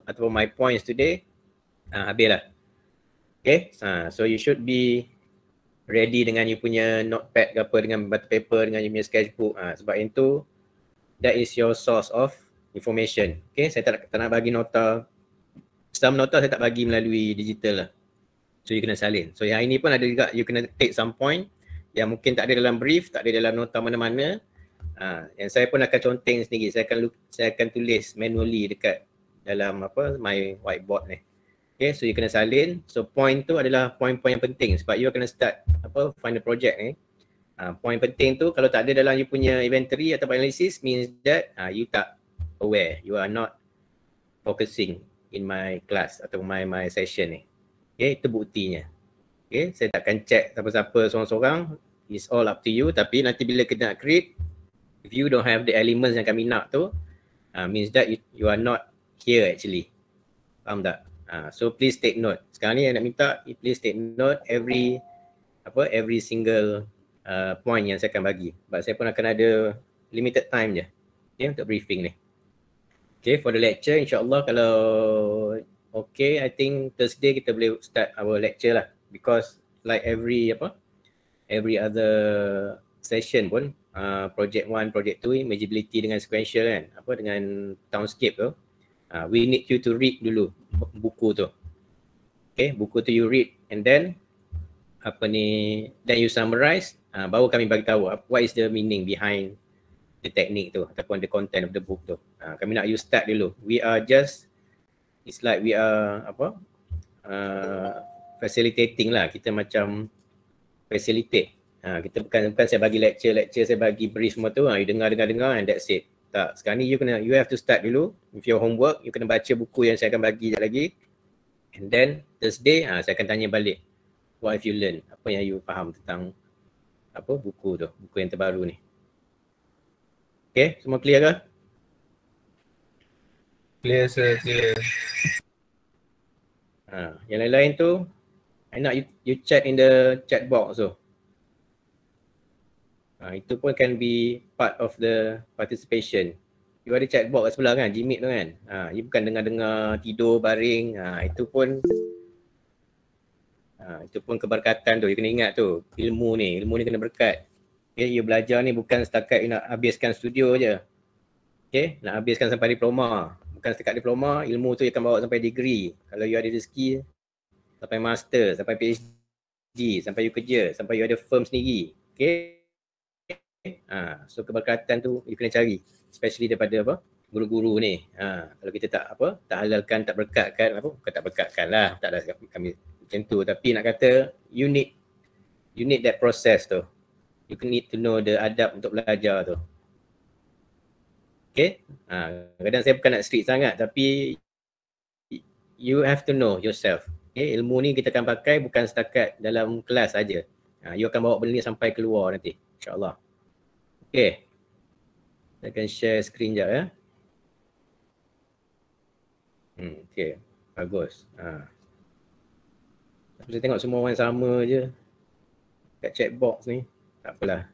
ataupun my points today, habis lah. Okay, so you should be ready dengan you punya notepad ke apa, dengan batu paper, dengan you punya sketchbook. Sebab itu, that is your source of information. Okay, saya tak nak bagi nota. Some nota saya tak bagi melalui digital lah. So you kena salin. So yang ini pun ada juga, you kena take some point yang mungkin tak ada dalam brief, tak ada dalam nota mana-mana. Yang saya pun akan conteng sendiri. Saya akan tulis manually dekat dalam my whiteboard ni. Okay, so you kena salin. So point tu adalah point-point yang penting sebab you akan start final project ni. Point penting tu kalau tak ada dalam you punya inventory atau analysis means that you tak aware, you are not focusing in my class atau my session ni. Okay, itu buktinya. Okay, saya takkan check siapa-siapa seorang-seorang, it's all up to you. Tapi nanti bila kita nak create, if you don't have the elements yang kami nak tu, means that you are not here actually. Faham tak? So please take note. Sekarang ni yang nak minta, please take note every single point yang saya akan bagi. Sebab saya pun akan ada limited time je, okay, untuk briefing ni. Okay, for the lecture insyaAllah kalau okay, I think Thursday kita boleh start our lecture lah. Because like every other session pun, project 1, project 2, imageability dengan sequential kan, dengan townscape tu, we need you to read dulu buku tu. Okay, buku tu you read and then then you summarize, baru kami bagi tahu what is the meaning behind the technique tu ataupun the content of the book tu. Kami nak you start dulu. We are just, it's like we are facilitating lah. Kita macam facilitate. Kita bukan saya bagi lecture saya bagi brief semua tu, you dengar and that's it. Tak, sekarang ni you have to start dulu with your homework. You kena baca buku yang saya akan bagi sekejap lagi. And then Thursday saya akan tanya balik, what have you learned? Apa yang you faham tentang buku tu, buku yang terbaru ni. Okay, semua clear ke? Clear sir, clear. Yang lain-lain tu, I nak you chat in the chat box tu. Itu pun can be part of the participation. You ada chat box kat sebelah kan, Gmeet tu kan. You bukan dengar-dengar tidur baring. Itu pun keberkatan tu. You kena ingat tu, ilmu ni kena berkat. Okay, you belajar ni bukan setakat you nak habiskan studio je. Okay, nak habiskan sampai diploma. Bukan setakat diploma, ilmu tu you akan bawa sampai degree. Kalau you ada rezeki, sampai master, sampai PhD, sampai you kerja, sampai you ada firm sendiri. Okay. So keberkatan tu you kena cari, especially daripada guru-guru ni. Kalau kita tak halalkan, tak berkatkan, bukan tak berkatkan lah, tak ada kami macam tu, tapi nak kata you need that process tu. You need to know the adab untuk belajar tu. Okay, kadang saya bukan nak strict sangat, tapi you have to know yourself. Okay, ilmu ni kita akan pakai bukan setakat dalam kelas saja. You akan bawa benda ni sampai keluar nanti, insyaAllah. Okay, saya akan share screen sekejap ya. Okay, bagus. Saya tengok semua orang sama je kat chat box ni. Tak apalah.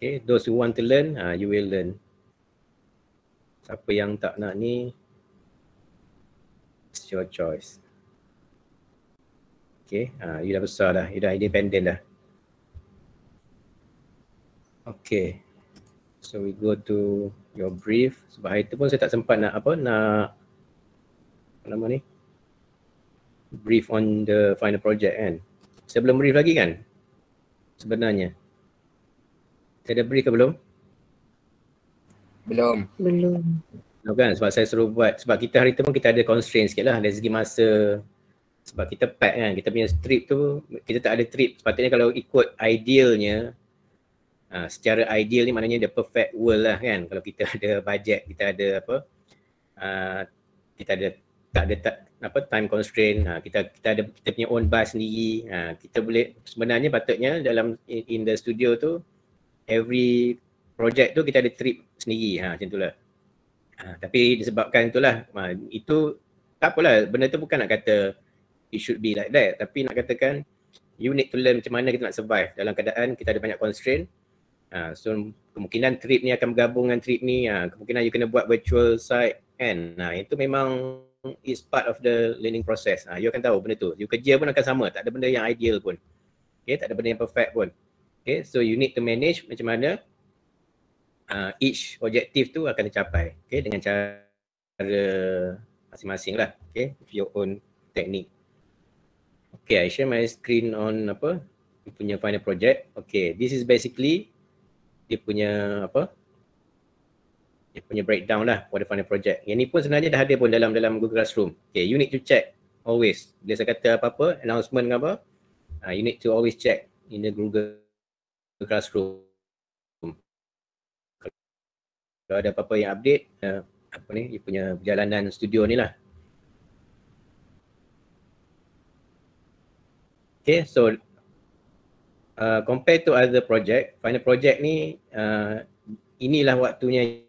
Okay, those who want to learn, you will learn. Siapa yang tak nak ni, it's your choice. Okay, you dah besar dah, you dah independent dah. Okay, so we go to your brief. Sebab hari tu pun saya tak sempat nak brief on the final project kan. Saya belum brief lagi kan sebenarnya. Saya dah brief ke belum? Belum. Belum kan, sebab saya suruh buat. Sebab kita hari tu pun kita ada constraint sikit lah dari segi masa. Sebab kita pack kan, kita punya trip tu, kita tak ada trip. Sepatutnya kalau ikut idealnya, secara ideal ni maknanya the perfect world lah kan. Kalau kita ada budget, kita ada tak ada time constraint, kita punya own bus sendiri, kita boleh sebenarnya patutnya dalam in the studio tu every project tu kita ada trip sendiri, macam tu lah. Tapi disebabkan itulah, itu tak apalah, benda tu bukan nak kata it should be like that, tapi nak katakan you need to learn macam mana kita nak survive dalam keadaan kita ada banyak constraint. So kemungkinan trip ni akan bergabung dengan trip ni, kemungkinan you kena buat virtual site kan. Itu memang is part of the learning process. You akan tahu benda tu. You kerja pun akan sama, tak ada benda yang ideal pun. Okay, tak ada benda yang perfect pun. Okay, so you need to manage macam mana each objective tu akan tercapai. Okay, dengan cara masing-masing lah. Okay, with your own technique. Okay, I share my screen on you punya final project. Okay, this is basically dia punya dia punya breakdown lah for the final project. Yang ni pun sebenarnya dah ada pun dalam Google Classroom. Okay, you need to check always. Bila saya kata apa-apa, announcement ke apa, you need to always check in the Google Classroom. Kalau ada apa-apa yang update, you punya perjalanan studio ni lah. Okay, so compared to other project, final project ni inilah waktunya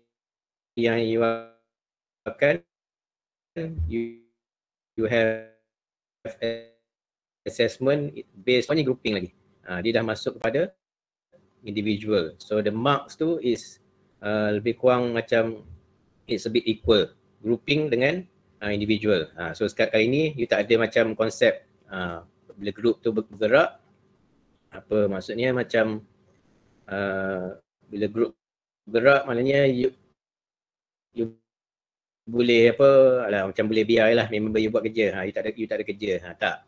yang you akan you have assessment based on grouping lagi. Dia dah masuk kepada individual. So the marks tu is lebih kurang macam it's a bit equal, grouping dengan individual. So sekarang kali ni you tak ada macam konsep bila group tu bergerak, apa maksudnya macam bila group bergerak maknanya you boleh macam boleh biarlah member you buat kerja. You tak ada kerja. Tak.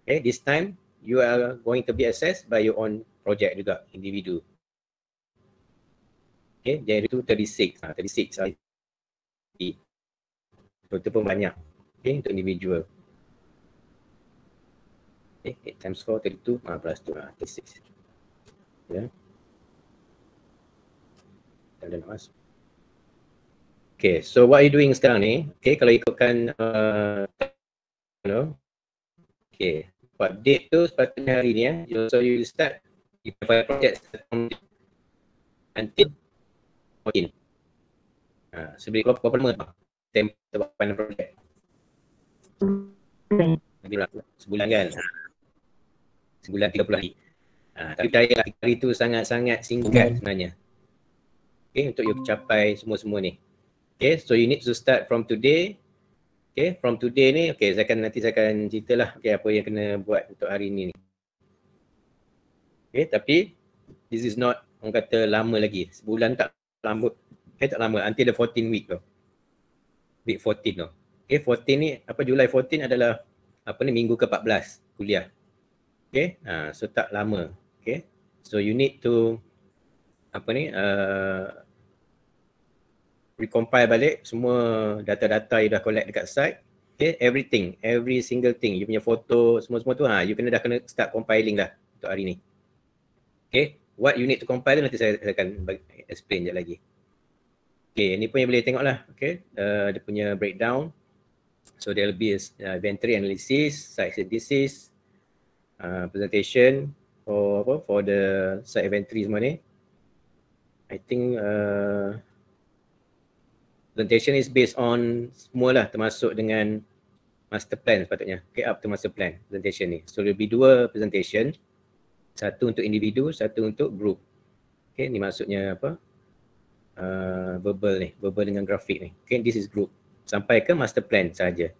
Okay, this time you are going to be assessed by your own project juga, individu. Okay, jadi itu 36. 36 itu pun banyak. Okay, untuk individual. Okay, 8 times 4, 32, plus 2, 36. Ya. Tak ada nak masuk. Okay, so what are you doing sekarang ni? Okay, kalau ikutkan okay, buat date tu sepatutnya hari ni so you start you file project until 14. Sebelum berapa lama tu? Tempoh buat final project. Sebulan kan? Sebulan 30 hari. Tapi percaya hari tu sangat-sangat singkat sebenarnya. Okay, untuk you capai semua-semua ni. Okay, so you need to start from today. Okay, from today ni, okay, nanti saya akan ceritalah apa yang kena buat untuk hari ni. Okay, tapi this is not orang kata lama lagi. Sebulan tak lama. Tak lama, until the 14 week tu. Week 14 tu. Okay, 14 ni, Julai 14 adalah minggu ke-14 kuliah. Okay, so tak lama. Okay, so you need to recompile balik semua data-data you dah collect dekat site. Okay, everything, every single thing, you punya foto, semua-semua tu you dah kena start compiling dah untuk hari ni. Okay, what you need to compile nanti saya akan explain sekejap lagi. Okay, ni pun yang boleh tengok lah. Okay, dia punya breakdown. So there will be inventory analysis, site synthesis, presentation for the site inventory semua ni. I think presentation is based on semua lah, termasuk dengan master plan sepatutnya. Okay, up to master plan presentation ni. So there will be 2 presentation. Satu untuk individu, satu untuk group. Okay, ni maksudnya verbal dengan grafik ni. Okay, this is group. Sampai ke master plan saja.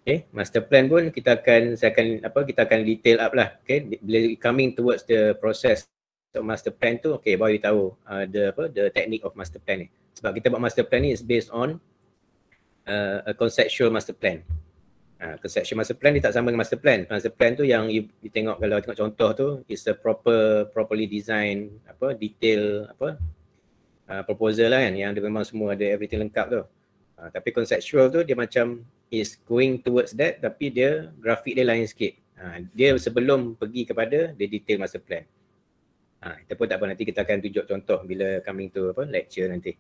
Okay, master plan pun kita akan detail up lah. Okay, bila coming towards the process of master plan tu, okay, baru kita tahu the technique of master plan ni. Sebab kita buat master plan ni is based on a conceptual master plan. Conceptual master plan ni tak sama dengan master plan. Master plan tu yang you tengok, kalau tengok contoh tu, is a properly design detail proposal lah kan, yang dia memang semua ada everything lengkap tu. Tapi conceptual tu dia macam is going towards that, tapi dia grafik dia lain sikit. Dia sebelum pergi kepada the detail master plan. Kita pun tak apa, nanti kita akan tunjuk contoh bila coming to lecture nanti.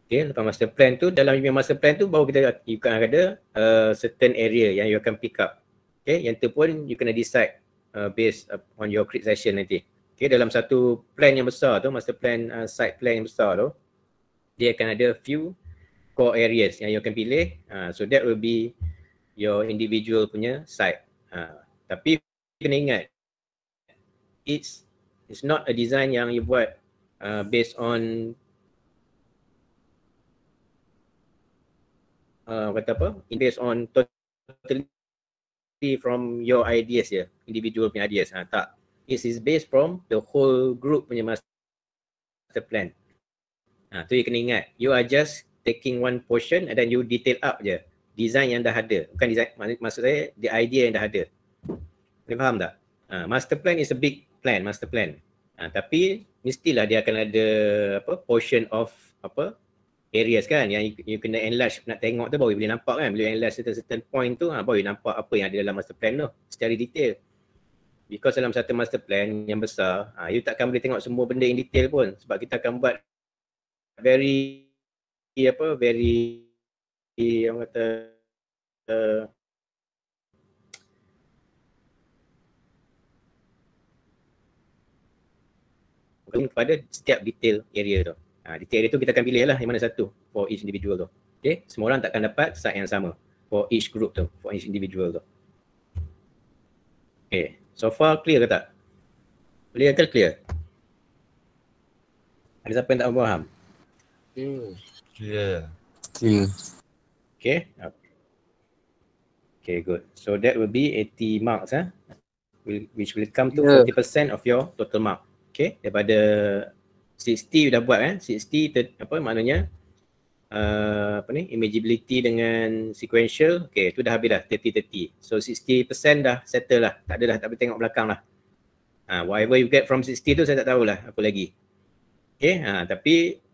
Okay, lepas master plan tu, dalam master plan tu baru you akan ada certain area yang you akan pick up. Okay, yang tu pun you kena decide based on your crit session nanti. Okay, dalam satu plan yang besar tu, master plan, site plan yang besar tu, dia akan ada few core areas yang you akan pilih. So that will be your individual punya site. Tapi kena ingat, it's not a design yang you buat based on kata apa, based on totally from your ideas je, individual punya ideas. Tak. It is based from the whole group punya master plan. Tu you kena ingat. You are just taking one portion and then you detail up je. Design yang dah ada. Bukan design, maksud saya the idea yang dah ada. Boleh faham tak? Master plan is a big plan, master plan. Tapi mestilah dia akan ada apa portion of apa areas kan yang you kena enlarge, nak tengok tu baru boleh nampak kan. Bila enlarge certain point tu baru nampak apa yang ada dalam master plan tu secara detail. Because dalam satu master plan yang besar, you takkan boleh tengok semua benda in detail pun sebab kita akan buat very yang kata kepada setiap detail area tu. Detail area tu kita akan pilih lah yang mana satu for each individual tu. Okay, semua orang takkan dapat site yang sama for each group tu, for each individual tu. Okay, so far clear ke tak? Clear ke clear? Ada siapa yang tak faham? Clear. Okay. Okay, good. So that will be 80 marks which will come to 40% of your total mark. Okay, daripada 60 dah buat kan? 60 apa maknanya? Imageability dengan sequential. Okay, tu dah habis dah 30-30. So 60% dah settle lah. Tak ada dah, tak boleh tengok belakang lah. Whatever you get from 60 tu saya tak tahulah apa lagi. Okay, tapi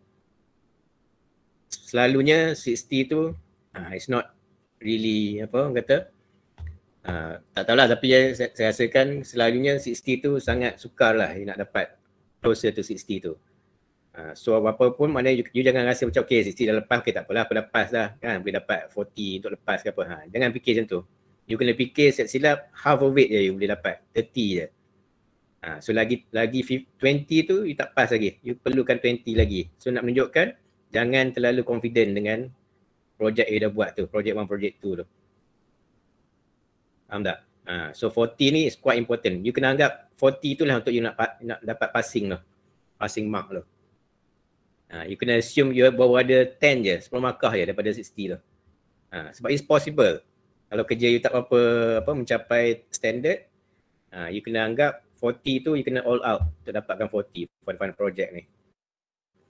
selalunya 60 tu it's not really apa orang kata tak tahulah, tapi saya rasakan selalunya 60 tu sangat sukar lah you nak dapat closer to 60 tu. So apa pun maknanya you jangan rasa macam okay 60 dah lepas, okay tak apalah aku lepas dah kan, boleh dapat 40 untuk lepas ke apa. Jangan fikir macam tu. You kena fikir silap half of it je you boleh dapat, 30 je. So lagi 20 tu you tak pas lagi, you perlukan 20 lagi. So nak menunjukkan jangan terlalu confident dengan projek you dah buat tu, projek 1, projek 2 tu. Faham tak? So 40 ni is quite important. You kena anggap 40 tu lah untuk you nak dapat passing tu, passing mark tu. You kena assume you baru ada 10 je, 10 markah je daripada 60 tu. Sebab it's possible. Kalau kerja you tak apa mencapai standard, you kena anggap 40 tu you kena all out untuk dapatkan 40 for the final project ni.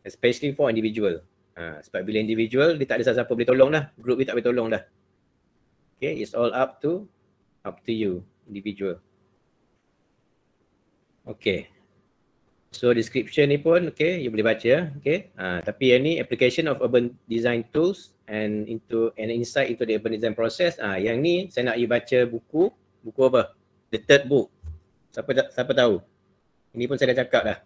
Especially for individual. Sebab bila individual dia tak ada siapa boleh tolong dah, group dia tak boleh tolong dah. Okay, it's all up to you, individual. Okay. So description ni pun okay, you boleh baca okay. Tapi yang ni application of urban design tools and into an insight into the urban design process. Yang ni saya nak you baca buku apa? The third book. Siapa tahu? Ini pun saya dah cakap dah.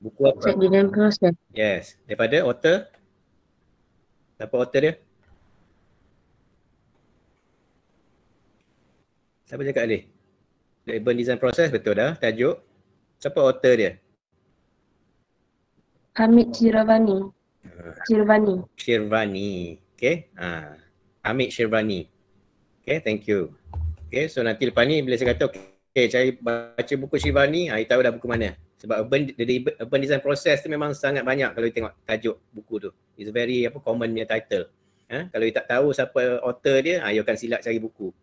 Buku apa? Check design process. Yes, daripada author. Siapa author dia? Siapa cakap ni? The urban design process, betul dah tajuk. Siapa author dia? Hamid Shirvani. Okay. Hamid Shirvani. Okay, thank you. Okay, so nanti lepas ni bila saya kata okay, cari baca buku Shirvani, you tahu dah buku mana. Sebab urban design process tu memang sangat banyak kalau you tengok tajuk buku tu. It's very common punya title. Kalau you tak tahu siapa author dia, you akan silap cari buku.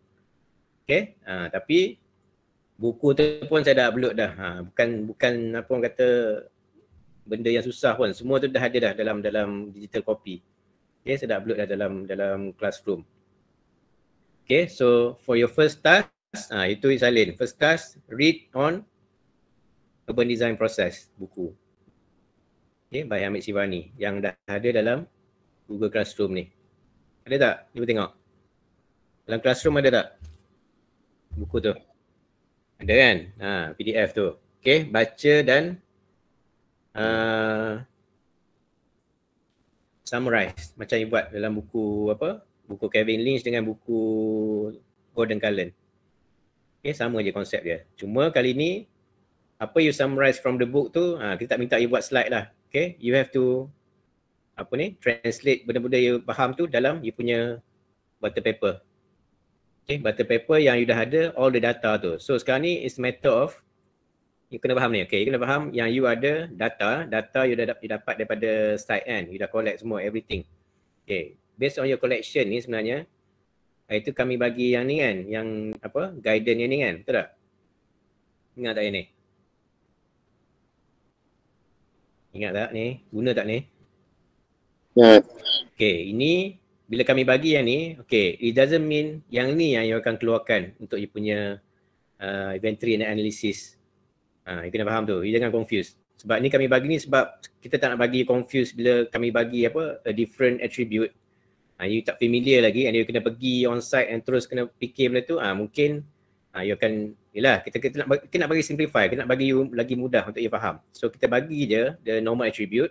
Okay, tapi buku tu pun saya dah upload dah. Bukan apa orang kata benda yang susah pun. Semua tu dah ada dah dalam digital copy. Okay, saya dah upload dah dalam classroom. Okay, so for your first task, itu salin. First task, read on urban design process, buku. Okay, by Hamid Shirvani yang dah ada dalam Google Classroom ni. Ada tak? Cuba tengok. Dalam Classroom ada tak? Buku tu. Ada kan? PDF tu. Okay, baca dan summarize macam you buat dalam buku buku Kevin Lynch dengan buku Gordon Cullen. Okay, sama je konsep dia. Cuma kali ni apa you summarize from the book tu, kita tak minta you buat slide lah. Okay, you have to translate benda-benda you faham tu dalam you punya butter paper. Okay, butter paper yang you dah ada all the data tu. So sekarang ni is matter of you kena faham ni. Okay, you kena faham yang you ada data you dapat daripada site kan. You dah collect semua everything. Okay, based on your collection ni sebenarnya itu kami bagi yang ni kan, yang apa, guidance yang ni kan, betul tak? Ingat tak yang ni? Ingat tak ni? Guna tak ni? Ya. Okay, ini bila kami bagi yang ni, okay, it doesn't mean yang ni yang you akan keluarkan untuk you punya inventory and analysis. You kena faham tu, you jangan confuse. Sebab ni kami bagi ni sebab kita tak nak bagi confuse bila kami bagi apa, a different attribute. You tak familiar lagi and you kena pergi on site and terus kena fikir benda tu, mungkin you akan, yelah, kita nak bagi simplify, kita nak bagi you lagi mudah untuk you faham. So kita bagi je the normal attribute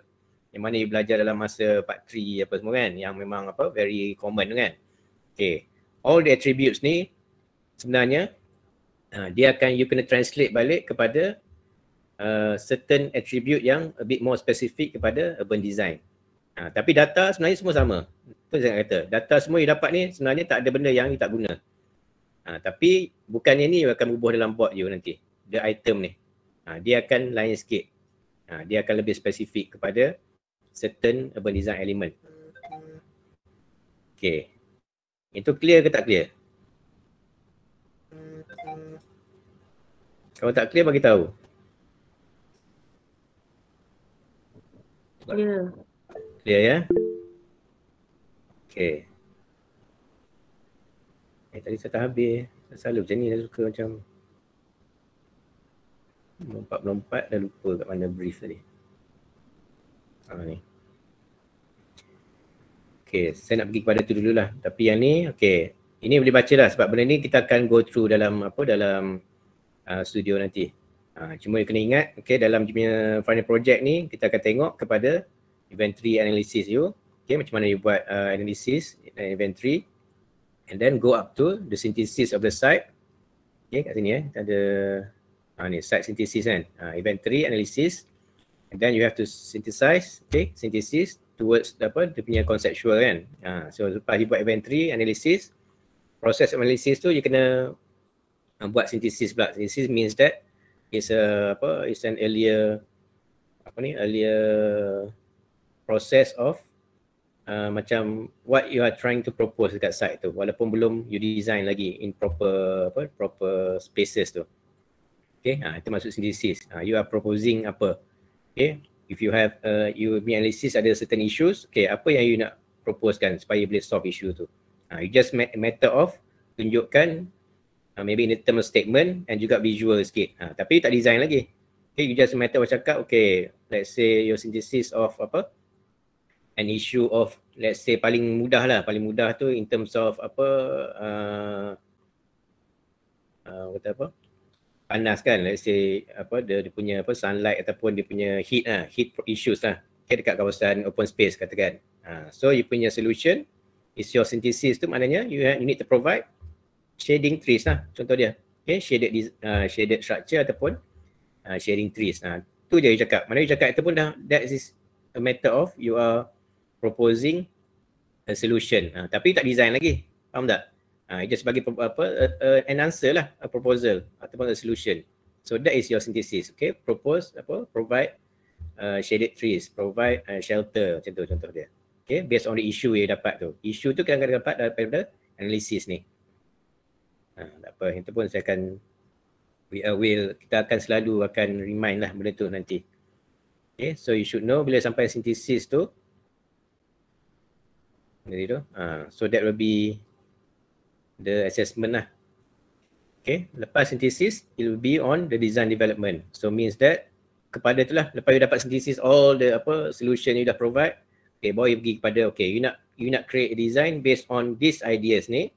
yang mana you belajar dalam masa part 3 apa semua kan, yang memang apa, very common kan. Okay, all the attributes ni sebenarnya dia akan you kena translate balik kepada certain attribute yang a bit more specific kepada urban design. Tapi data sebenarnya semua sama. Itu saya kata, data semua you dapat ni sebenarnya tak ada benda yang you tak guna. Tapi bukannya ni you akan bubuh dalam board you nanti, the item ni. Dia akan lain sikit. Dia akan lebih spesifik kepada certain urban design element. Okay. Itu clear ke tak clear? Kalau tak clear bagi tahu. Ya. Clear ya? Okay. Tadi saya tak habis. Saya selalu macam ni, saya suka macam melompat-melompat dah lupa kat mana brief tadi. Ni. Okay, saya nak pergi kepada tu dululah. Tapi yang ni, okay. Ini boleh baca lah sebab benda ni kita akan go through dalam apa, dalam studio nanti. Cuma you kena ingat, okay, dalam punya final project ni kita akan tengok kepada inventory analysis you. Okay, macam mana you buat analysis inventory and then go up to the synthesis of the site. Okay, kat sini ada ni site synthesis kan, inventory analysis, and then you have to synthesize, okay, synthesis towards apa, dia punya conceptual kan. So lepas you buat inventory analysis, process analysis tu you kena buat synthesis pula. Synthesis means that it's an earlier process of macam what you are trying to propose dekat site tu, walaupun belum you design lagi in proper spaces tu. Okay, itu maksud synthesis. You are proposing apa? Okay, if you have you analysis ada certain issues, okay, apa yang you nak proposekan supaya boleh solve issue tu. You just matter of tunjukkan maybe in the term of statement and juga visual sikit. Tapi tak design lagi. Okay, you just matter of cakap, okay, let's say your synthesis of apa, an issue of, let's say paling mudah tu in terms of apa, kata apa, panas kan, let's say apa, dia punya apa, sunlight ataupun dia punya heat issues lah, okay, dekat kawasan open space katakan. So you punya solution is your synthesis tu, maknanya you need to provide shading trees lah, contoh dia, okay, shaded structure ataupun shading trees. Tu je you cakap. Mana you cakap itu pun dah, that is a matter of you are proposing a solution, tapi tak design lagi, faham tak? You just bagi an answer lah, a proposal ataupun a solution. So that is your synthesis, okay? Provide shaded trees, provide shelter, macam tu contoh dia. Okay, based on the issue you dapat tu. Issue tu kadang-kadang dapat daripada analisis ni. Tak apa, itu pun saya akan, kita akan selalu akan remind lah benda tu nanti. Okay, so you should know bila sampai synthesis tu. Jadi tu, so that will be the assessment lah. Okay, lepas synthesis, it will be on the design development. So means that kepada tu lah, lepas you dapat synthesis all the apa solution you dah provide, okay, baru you pergi kepada, okay, you nak create a design based on these ideas ni,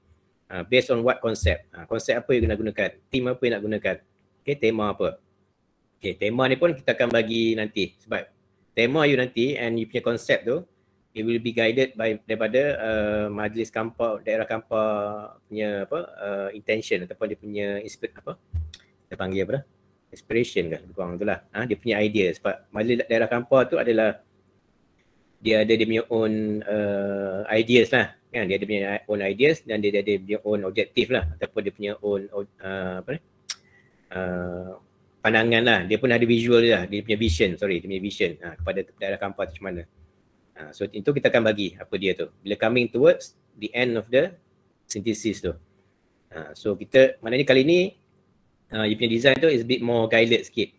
based on what concept. Konsep apa you kena gunakan, theme apa you nak gunakan, okay, tema apa. Okay, tema ni pun kita akan bagi nanti, sebab tema you nanti and you punya konsep tu, it will be guided daripada majlis Kampar, daerah Kampar punya apa, intention ataupun dia punya kita panggil apa dah? Inspiration kan, kurang tu lah. Dia punya idea, sebab majlis daerah Kampar tu adalah dia ada dia punya own ideas lah kan, dia ada punya own ideas dan dia ada dia own objektif lah ataupun dia punya own pandangan lah. Dia pun ada visual dia lah, dia punya vision, dia punya vision kepada daerah Kampar tu macam mana. So itu kita akan bagi apa dia tu bila coming towards the end of the synthesis tu. So kita maknanya kali ni you punya design tu is a bit more guided sikit.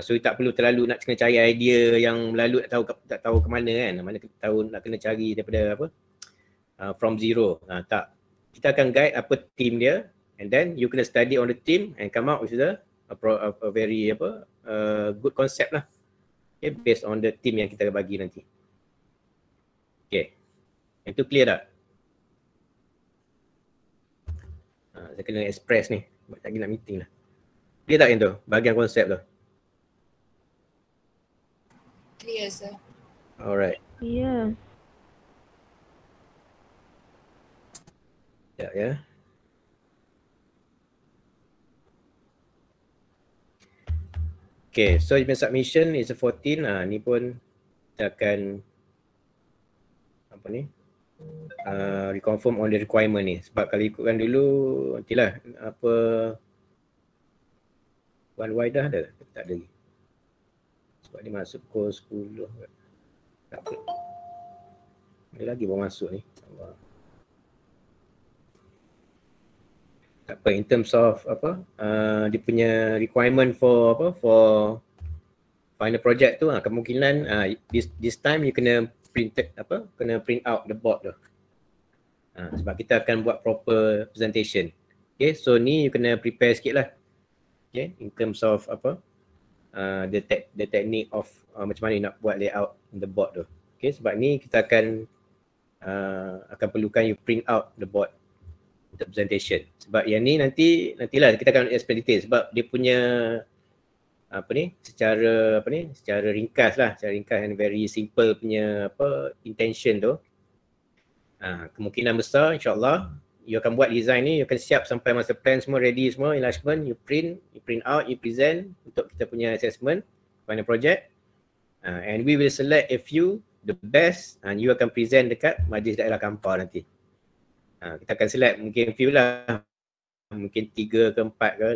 So tak perlu terlalu nak kena cari idea yang lalu tak tahu ke mana kan, mana tahu nak kena cari daripada apa from zero. Tak, kita akan guide apa team dia, and then you kena study on the team and come out with a very good concept lah, okay, based on the team yang kita bagi nanti. Okay, itu clear tak? Saya kena express ni, buat lagi nak meeting lah. Clear tak yang tu, bahagian konsep tu? Clear, sir. Alright. Ya. Sekejap ya. Okay, so your submission is a 14. Ni pun kita akan apa ni? Reconfirm on the requirement ni. Sebab kalau ikutkan dulu nantilah apa one wide dah ada? Tak ada lagi. Sebab dia masuk pukul 10. Tak apa. Ada lagi baru masuk ni. Tak apa, in terms of apa dia punya requirement for apa for final project tu kemungkinan this time you kena print out the board tu. Sebab kita akan buat proper presentation. Okay, so ni you kena prepare sikit lah. Okay, in terms of apa the technique of macam mana nak buat layout the board tu. Okay, sebab ni kita akan perlukan you print out the board untuk presentation. Sebab yang ni nantilah kita akan explain detail sebab dia punya secara ringkas and very simple punya intention tu. Kemungkinan besar insyaAllah you akan buat design ni, you akan siap sampai masa plan semua ready semua, enlargement, you print out, you present untuk kita punya assessment final project, and we will select a few the best and you akan present dekat Majlis Daerah Kampar nanti. Kita akan select mungkin few lah, mungkin 3 ke 4 ke,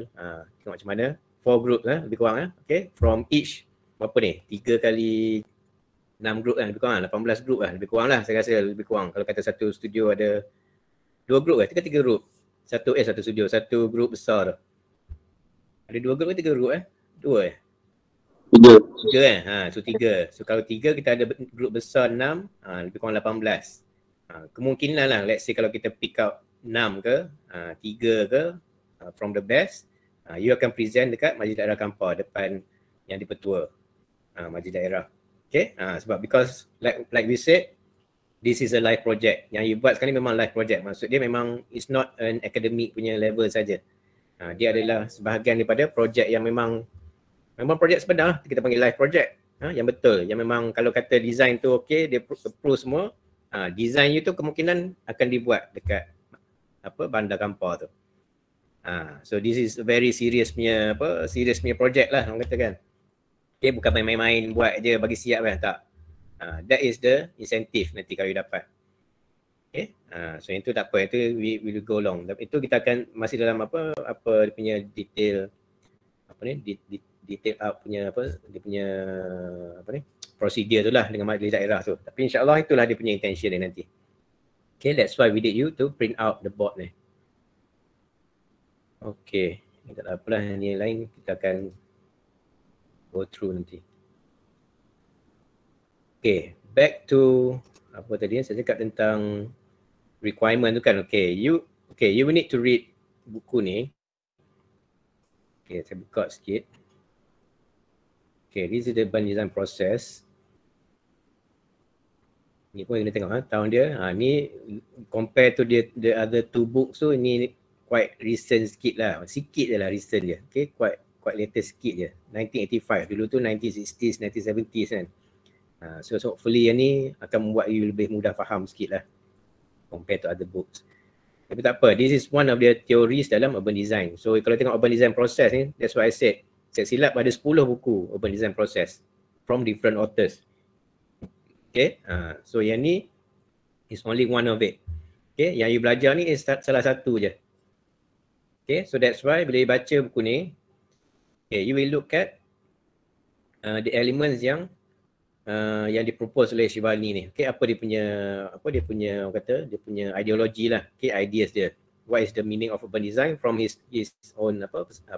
tengok macam mana, 4 group lah lebih kurang okay, from each berapa ni, 3 kali 6 group lebih kurang 18 group lebih kurang lah, saya rasa lebih kurang. Kalau kata satu studio ada 2 group ke 3 group, satu studio, satu group besar tu. Ada 2 group ke 3 group 2 3 so 3. So kalau 3 kita ada group besar 6, lebih kurang 18. Kemungkinan lah, let's say kalau kita pick out 6 ke 3 ke from the best, you akan present dekat Majlis Daerah Kampar depan yang dipertua Majlis Daerah. Okay, sebab because like we said, this is a live project. Yang you buat sekarang ni memang live project. Maksud dia memang it's not an academic punya level saja. Dia adalah sebahagian daripada projek yang memang projek sebenar, kita panggil live project. Yang betul, yang memang kalau kata design tu okay, dia approve semua, design you tu kemungkinan akan dibuat dekat Bandar Kampar tu. So this is a very serious punya project lah orang kata kan. Okay, bukan main-main buat je bagi siap kan, tak. That is the incentive nanti kalau you dapat. Okay, so yang tu tak apa, itu we will go long. Itu kita akan masih dalam apa dia punya detail detail out punya dia punya prosedur tu lah dengan majlis daerah tu. Tapi insyaAllah itulah dia punya intention dia nanti. Okay, that's why we did you to print out the board ni. Okay, tak ada apalah, yang lain kita akan go through nanti. Okay, back to apa tadi yang saya cakap tentang requirement tu kan. Okay, you will need to read buku ni. Okay, saya buka sikit. Okay, this is the urban design process. Ni pun kena tengok tahun dia. Ni compare to the other 2 books tu, ni quite recent sikit lah. Sikit je lah recent je. Okay, quite latest sikit je. 1985. Dulu tu 1960s, 1970s kan. So hopefully yang ni akan membuat you lebih mudah faham sikit lah compare to other books. Tapi tak apa, this is one of the theories dalam urban design. So kalau tengok urban design process ni, that's why I said, saya silap ada 10 buku urban design process from different authors. Okay, so yang ni is only one of it. Okay, yang you belajar ni is salah satu je. Okay, so that's why bila you baca buku ni, okay, you will look at the elements yang yang dipropose oleh Shivani ni. Okay, apa dia punya orang kata, dia punya ideologi lah. Okay, ideas dia. What is the meaning of urban design from his own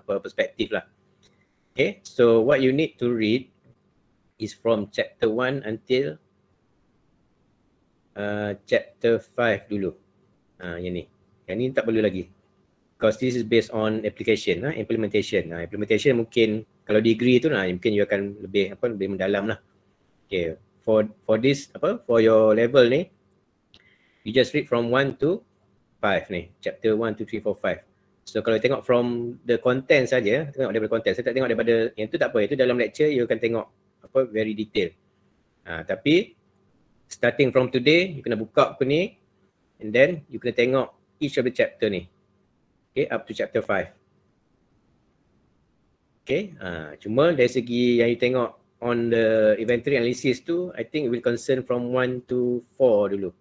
perspektif lah. Okay, so what you need to read is from chapter 1 until chapter 5 dulu. Yang ni. Yang ni tak perlu lagi. Because this is based on application, implementation. Implementation mungkin kalau degree tu mungkin you akan lebih mendalam lah. Okay, for this for your level ni, you just read from 1 to 5 ni, chapter 1, 2, 3, 4, 5. So kalau tengok from the content saja, tengok daripada content. Saya tak tengok daripada yang tu, tak apa. Itu dalam lecture you akan tengok very detail. Tapi starting from today, you kena buka buku ni and then you kena tengok each of the chapter ni. Okay, up to chapter 5. Okay, cuma dari segi yang you tengok on the inventory analysis tu, I think it will concern from 1 to 4 dulu.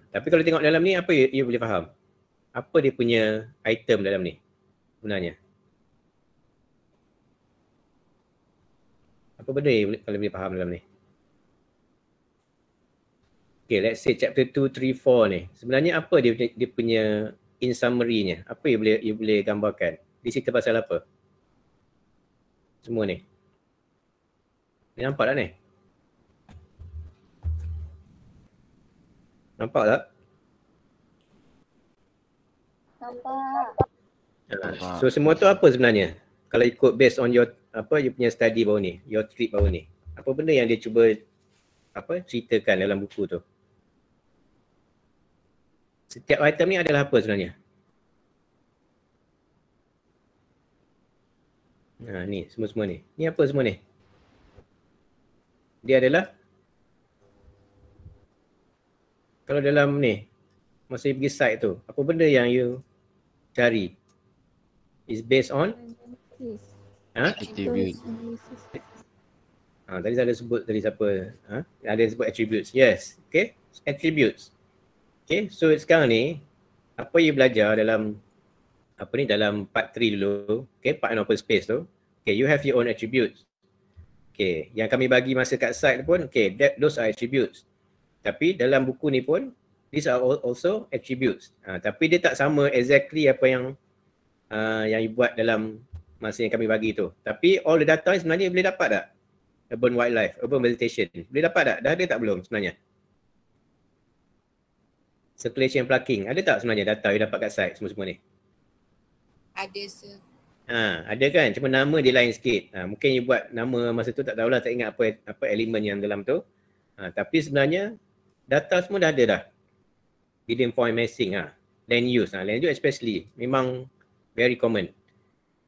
Tapi kalau tengok dalam ni, apa you boleh faham? Apa dia punya item dalam ni sebenarnya? Apa benda you kalau boleh faham dalam ni? Okay, let's say chapter 2, 3, 4 ni. Sebenarnya apa dia punya in summary-nya? Apa you boleh gambarkan? Dia cerita pasal apa? Semua ni. Nampak tak ni? Nampak tak? Nampak. So semua tu apa sebenarnya? Kalau ikut based on your you punya study bawah ni, your trip bawah ni. Apa benda yang dia cuba ceritakan dalam buku tu? Setiap item ni adalah apa sebenarnya? Ni semua ni. Ni apa semua ni? Dia adalah kalau dalam ni masa you pergi site tu, apa benda yang you cari? Is based on Attribute. tadi saya ada sebut tadi siapa? Ada sebut attributes. Yes. Okay. Attributes. Okay. So sekarang ni apa you belajar dalam dalam part 3 dulu. Okay. Part and open space tu. Okay. You have your own attributes. Okay. Yang kami bagi masa kat site pun, okay, those are attributes. Tapi dalam buku ni pun, these are also attributes. Tapi dia tak sama exactly apa yang you buat dalam masa yang kami bagi tu. Tapi all the data sebenarnya boleh dapat tak? Urban wildlife, urban vegetation. Boleh dapat tak? Dah ada tak belum sebenarnya? Circulation plucking. Ada tak sebenarnya data you dapat kat site semua-semua ni? Ada sir. Ada kan? Cuma nama dia lain sikit. Mungkin you buat nama masa tu tak tahulah, tak ingat apa elemen yang dalam tu. Tapi sebenarnya data semua dah ada dah. Hidden point massing, land use. Land use especially memang very common.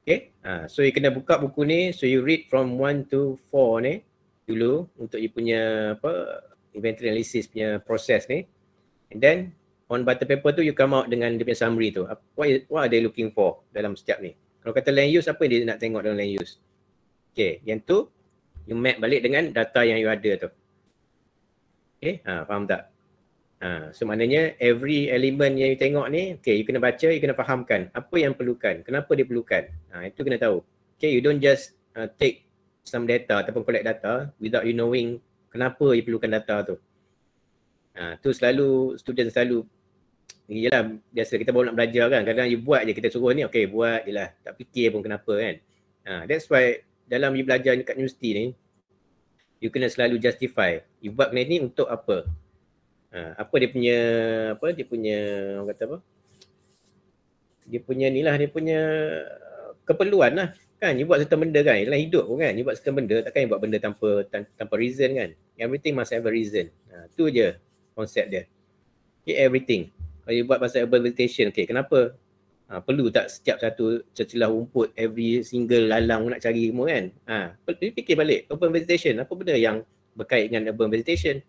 Okay, so you kena buka buku ni, so you read from 1 to 4 ni dulu untuk you punya inventory analysis punya proses ni. And then on butter paper tu you come out dengan dia punya summary tu. What are they looking for dalam setiap ni? Kalau kata land use, apa dia nak tengok dalam land use? Okay, yang tu you map balik dengan data yang you ada tu. Okay, faham tak? So maknanya every element yang you tengok ni, okay, you kena baca, you kena fahamkan apa yang perlukan, kenapa dia perlukan. Itu kena tahu. Okay, you don't just take some data ataupun collect data without you knowing kenapa you perlukan data tu. Tu selalu, student selalu, yelah biasa kita baru nak belajar kan, kadang you buat je, kita suruh ni, okay buat je lah, tak fikir pun kenapa kan. That's why dalam you belajar dekat universiti ni, you kena selalu justify, you buat benda ni untuk apa. Apa dia punya orang kata apa? Dia punya ni lah, dia punya keperluan lah kan. You buat certain benda kan, dalam hidup pun kan, you buat certain benda, takkan you buat benda tanpa reason kan. Everything must have a reason. Tu je konsep dia. Okay, everything. Kalau you buat pasal urban vegetation, okay, kenapa? Perlu tak setiap satu celah rumput, every single lalang nak cari semua kan? Fikir balik, urban vegetation, apa benda yang berkait dengan urban vegetation?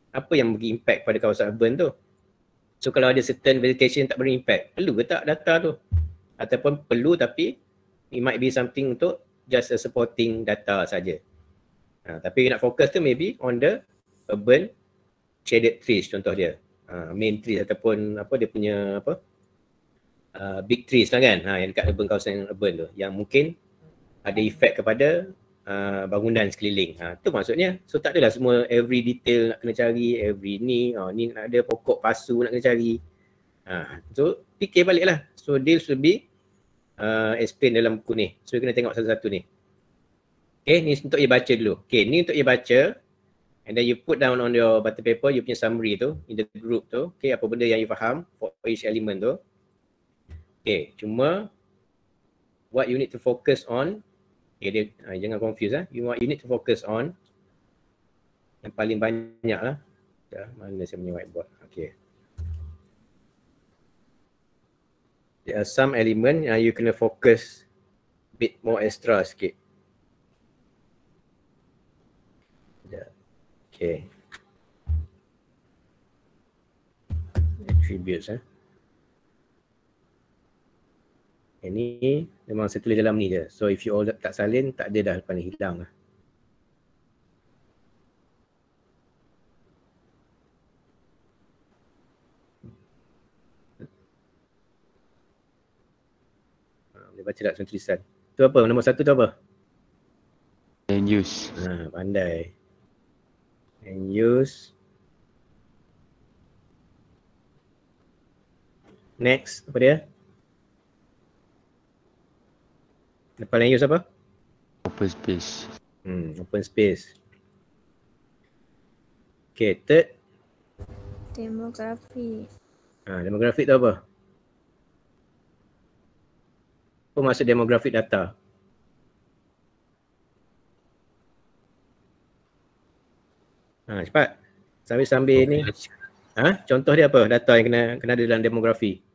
Apa yang bagi impact pada kawasan urban tu? So kalau ada certain vegetation tak beri impact, perlu ke tak data tu? Ataupun perlu tapi it might be something untuk just a supporting data saja. Tapi nak fokus tu maybe on the urban shaded trees contoh dia. Main trees ataupun dia punya big trees lah kan, yang dekat urban kawasan urban tu, yang mungkin ada efek kepada bangunan sekeliling. Tu maksudnya. So tak adalah semua every detail nak kena cari, every ni nak ada pokok pasu nak kena cari. So fikir balik lah. So deal should be explain dalam buku ni. So kena tengok satu-satu ni. Okay, ni untuk you baca dulu. Okay, ni untuk you baca. And then you put down on your button paper, you punya summary tu, in the group tu. Okay, apa benda yang you faham for each element tu. Okay, cuma what you need to focus on. Okay, jangan confuse You need to focus on yang paling banyak lah. Mana saya punya whiteboard. Okay. There are some element yang you kena focus bit more extra sikit. Okay. Attributes Ini memang saya tulis dalam ni je. So if you all tak salin, tak ada dah lepas ni, hilang lah. Boleh baca tak tulisan? Tu apa? Nombor 1 tu apa? And use. Pandai. And use. Next, apa dia? Lepas land use apa? Open space. Open space. Okay, third. Demografi. Demographic tu apa? Apa maksud demographic data? Cepat. Sambil ni. Contoh dia apa? Data yang kena ada dalam demografi.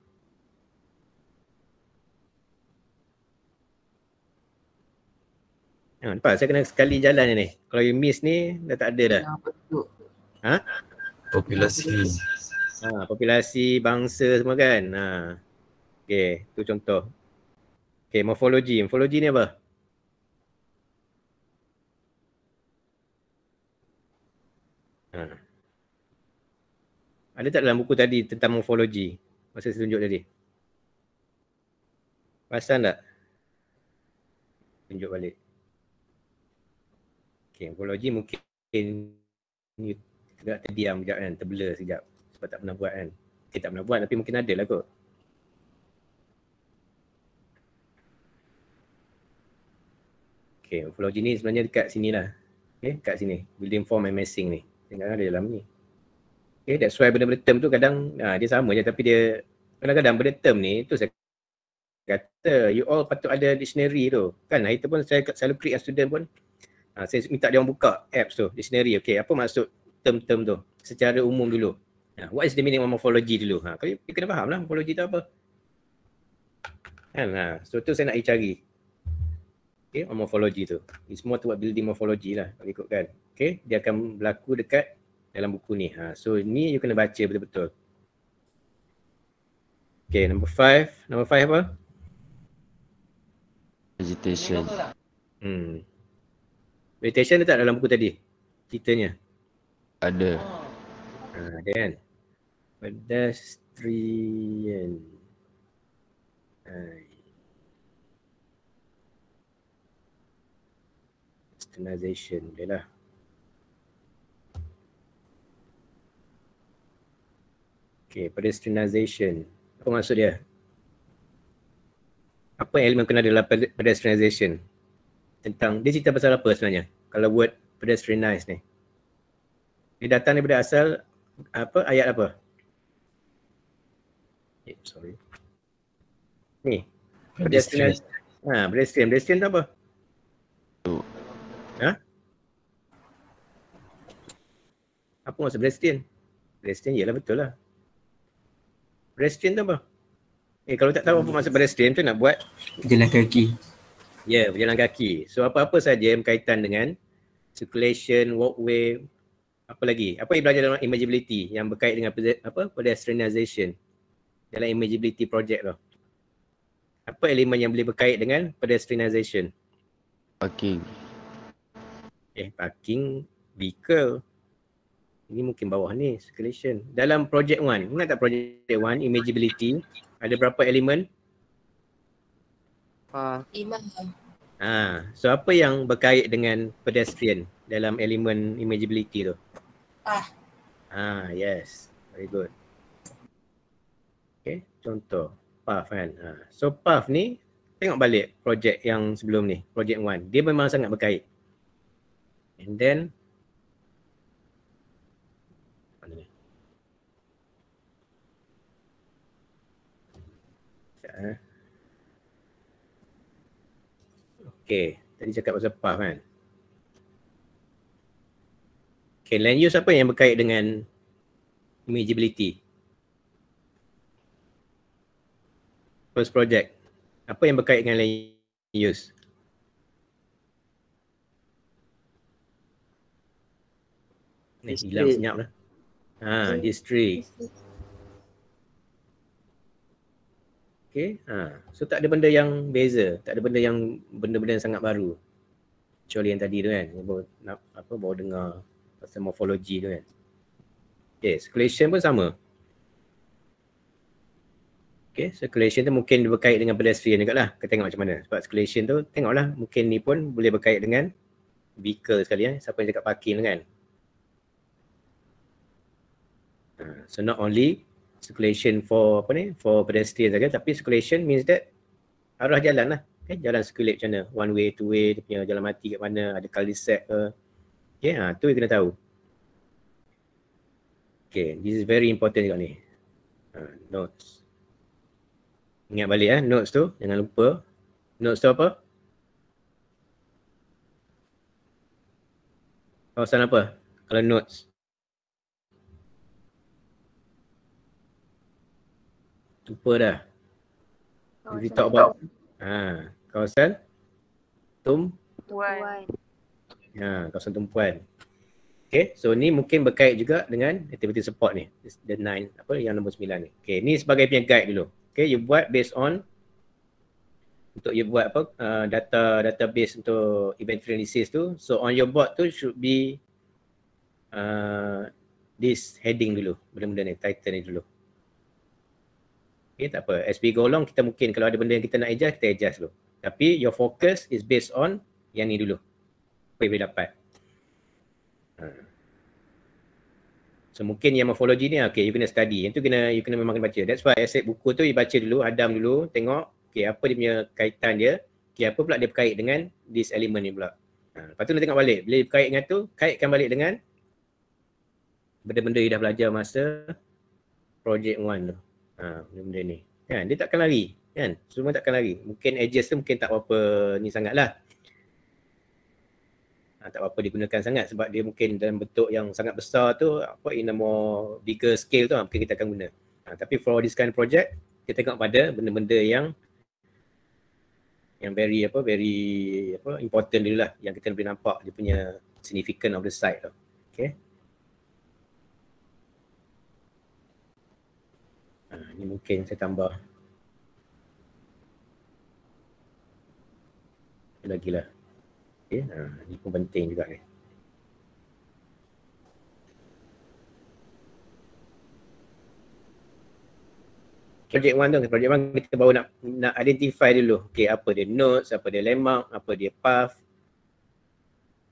Nampak saya kena sekali jalan ni. Kalau you miss ni dah tak ada dah. Populasi. Populasi bangsa semua kan. Okay, tu contoh. Okay, morfologi. Morfologi ni apa? Ada tak dalam buku tadi tentang morfologi? Masa saya tunjuk tadi. Perasan tak? Tunjuk balik. Okay, morfologi mungkin ni tidak terdiam sekejap kan, terblur sekejap sebab tak pernah buat kan. Tak pernah buat tapi mungkin ada lah kot. Okay, morfologi ni sebenarnya dekat sini lah. Okay, kat sini. Building form and massing ni. Tengok ada dalam ni. Okay, that's why benda-benda term tu kadang dia sama je tapi dia kadang-kadang benda term ni tu saya kata you all patut ada dictionary tu. Kan itu pun saya selalu create as student pun. Saya minta dia orang buka apps tu, dictionary. Okay, apa maksud term-term tu secara umum dulu. What is the meaning of morphology dulu. Kau kena faham lah morphology tu apa. Kan, so tu saya nak cari. Okay, morphology tu. It's more to building morphology lah kalau ikutkan. Okay, dia akan berlaku dekat dalam buku ni. So ni you kena baca betul-betul. Okay, number 5. Number 5 apa? Vegetation. Vegetation ada tak dalam buku tadi? Ceritanya? Ada. Ada kan? Pedestrian. Westernization dia lah. Okay, pedestrianization. Apa maksud dia? Apa elemen kena dalam pedestrianization? Tentang, dia cerita pasal apa sebenarnya? Kalau word pedestrianize ni. Dia datang daripada asal apa? Ayat apa? Sorry. Ni. Pedestrian. Pedestrian. Pedestrian tu apa? Apa maksud pedestrian? Pedestrian ialah betul lah. Pedestrian tu apa? Kalau tak tahu apa maksud pedestrian tu nak buat Jalan kaki. Ya, berjalan kaki. So apa-apa saja yang berkaitan dengan circulation, walkway, apa lagi? Apa yang belajar dalam imaginability yang berkait dengan pedestrianization dalam imaginability project tu? Apa elemen yang boleh berkait dengan pedestrianization? Parking. Parking, vehicle. Ini mungkin bawah ni, circulation. Dalam project 1, ingat tak project 1, imaginability, ada berapa elemen? 5. So apa yang berkait dengan pedestrian dalam elemen imageability tu? Yes. Very good. Okay, contoh path kan. So path ni, tengok balik projek yang sebelum ni, project 1. Dia memang sangat berkait. And then mana ni? Okay, tadi cakap pasal path kan. Okay, land use apa yang berkait dengan imageability? First project. Apa yang berkait dengan land use? Hilang senyap lah. District. Okay, so tak ada benda yang beza, tak ada benda yang sangat baru. Kecuali yang tadi tu kan, baru dengar pasal morfologi tu kan. Okay, circulation pun sama. Okay, circulation tu mungkin berkait dengan pedestrian juga lah. Kita tengok macam mana. Sebab circulation tu, tengoklah mungkin ni pun boleh berkait dengan vehicle sekali siapa yang cakap parking tu kan. So not only circulation for for pedestrian saja, tapi circulation means that arah jalan lah. Okay, jalan circulate macam mana, one way, two way, dia punya jalan mati kat mana, ada cul-de-sac ke. Okay, tu yang kena tahu. Okay, this is very important juga ni. Notes. Ingat balik notes tu, jangan lupa. Notes tu apa? Kawasan apa? Kalau notes. Lupa dah. We talk about kawasan tumpuan. Kawasan tumpuan. Okay, so ni mungkin berkait juga dengan activity support ni. The 9, yang nombor 9 ni. Okay, ni sebagai punya guide dulu. Okay, you buat based on untuk you buat database untuk inventory analysis tu. So on your board tu should be this heading dulu, benda-benda ni, title ni dulu. Okay, tak apa. As we go along, kita mungkin kalau ada benda yang kita nak adjust, kita adjust dulu. Tapi your focus is based on yang ni dulu. Apa yang boleh dapat. So mungkin yang morfologi ni, okay, you kena study. Yang tu you kena memang kena baca. That's why I said buku tu you baca dulu, hadam dulu, tengok, okay, apa dia punya kaitan dia. Okay, apa pula dia berkait dengan this element ni pula. Lepas tu nak tengok balik. Bila berkait dengan tu, kaitkan balik dengan benda-benda you dah belajar masa project 1 tu. Benda-benda ni. Kan? Dia takkan lari. Kan? Semua takkan lari. Mungkin edges tu mungkin tak apa-apa ni sangat lah. Tak apa-apa digunakan sangat sebab dia mungkin dalam bentuk yang sangat besar tu, in a more bigger scale tu mungkin kita akan guna. Tapi for this kind of project, kita tengok pada benda-benda yang very important dulu lah, yang kita boleh nampak dia punya significance of the site tu. Okay. Ni mungkin saya tambah lagi lah. Okay. Ni pun penting juga ni. Project 1 tu, project 1 kita baru nak identify dulu. Okay, apa dia notes, apa dia landmark, apa dia path.